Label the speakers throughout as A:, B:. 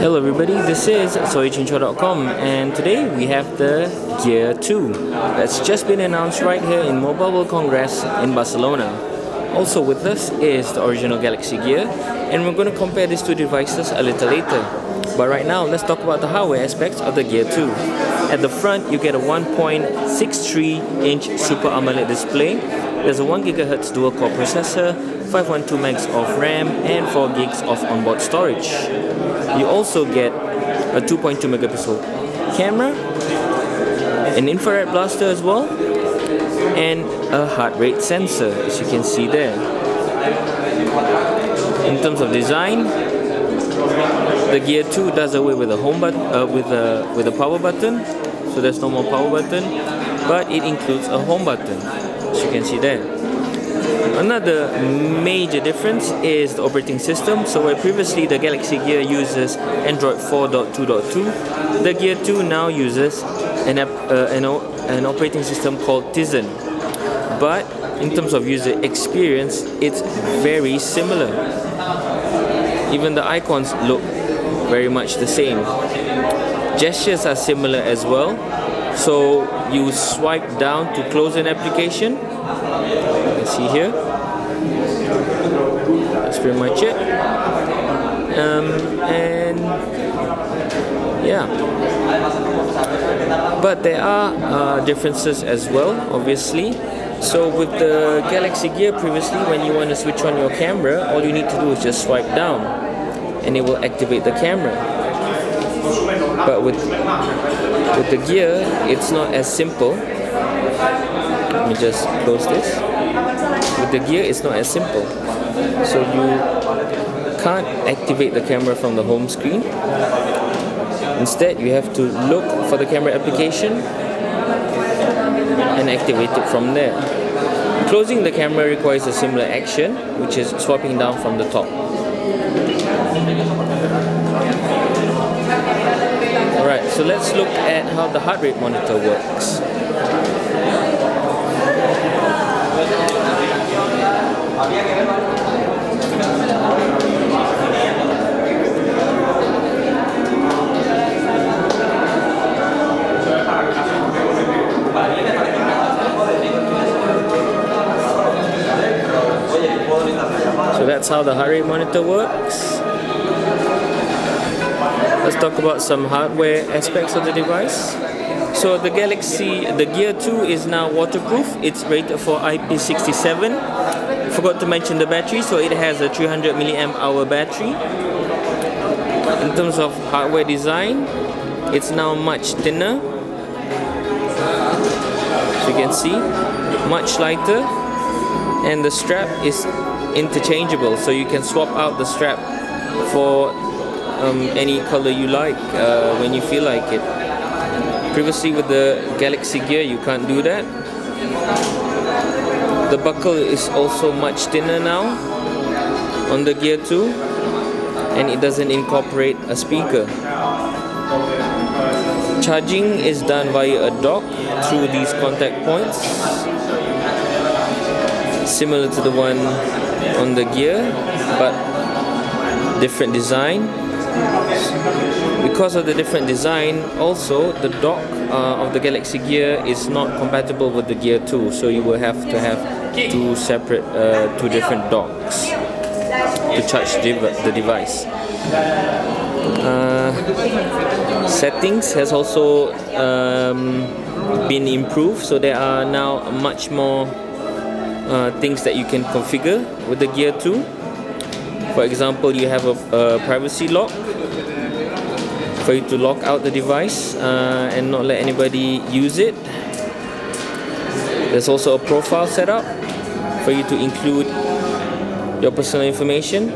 A: Hello everybody, this is soychincho.com and today we have the Gear 2 that's just been announced right here in Mobile World Congress in Barcelona. Also with us is the original Galaxy Gear, and we're going to compare these two devices a little later. But right now, let's talk about the hardware aspects of the Gear 2. At the front, you get a 1.63-inch Super AMOLED display. There's a 1 GHz dual-core processor, 512 megs of RAM, and 4 gigs of onboard storage. You also get a 2.2 megapixel camera, an infrared blaster as well, and a heart rate sensor, as you can see there. In terms of design, the Gear 2 does away with a home button, with a power button, so there's no more power button, but it includes a home button, as you can see there. Another major difference is the operating system. So where previously the Galaxy Gear uses Android 4.2.2, the Gear 2 now uses an operating system called Tizen. But in terms of user experience, it's very similar. Even the icons look very much the same. Gestures are similar as well. So you swipe down to close an application. You can see here. That's pretty much it. And yeah. But there are differences as well, obviously. So with the Galaxy Gear previously, when you want to switch on your camera, all you need to do is just swipe down and it will activate the camera. But with the Gear, it's not as simple. Let me just close this. With the Gear, it's not as simple. So you can't activate the camera from the home screen. Instead, you have to look for the camera application and activate it from there. Closing the camera requires a similar action, which is swapping down from the top. Alright, so let's look at how the heart rate monitor works. So that's how the heart rate monitor works. Let's talk about some hardware aspects of the device. So the Gear 2 is now waterproof. It's rated for IP67. Forgot to mention the battery, so it has a 300 mAh battery. In terms of hardware design, it's now much thinner. As you can see, much lighter, and the strap is interchangeable, so you can swap out the strap for any color you like when you feel like it. Previously with the Galaxy Gear, you can't do that. The buckle is also much thinner now on the Gear 2, and it doesn't incorporate a speaker. Charging is done via a dock through these contact points, similar to the one on the Gear, but different design. Because of the different design, also the dock of the Galaxy Gear is not compatible with the Gear 2, so you will have to have two different docks to charge the device. Settings has also been improved, so there are now much more things that you can configure with the Gear 2. For example, you have a privacy lock for you to lock out the device and not let anybody use it. There's also a profile setup for you to include your personal information.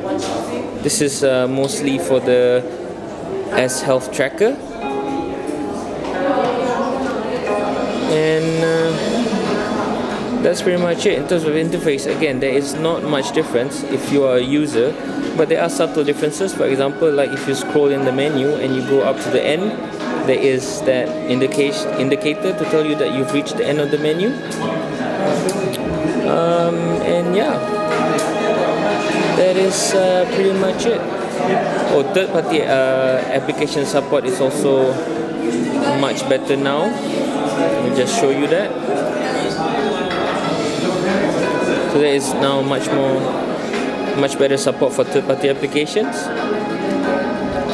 A: This is mostly for the S Health tracker. And that's pretty much it. In terms of interface, again, there is not much difference if you are a user, but there are subtle differences. For example, like if you scroll in the menu and you go up to the end, there is that indicator to tell you that you've reached the end of the menu. And yeah, that is pretty much it. Oh, third-party application support is also much better now. Let me just show you that. So there is now much better support for third-party applications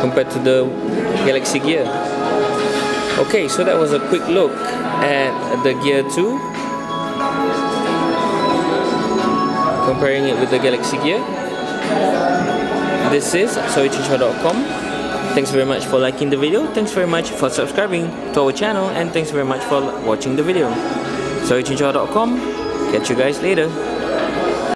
A: compared to the Galaxy Gear. Okay, so that was a quick look at the Gear 2, comparing it with the Galaxy Gear. This is soychinchua.com. Thanks very much for liking the video. Thanks very much for subscribing to our channel, and thanks very much for watching the video. soychinchua.com. Catch you guys later.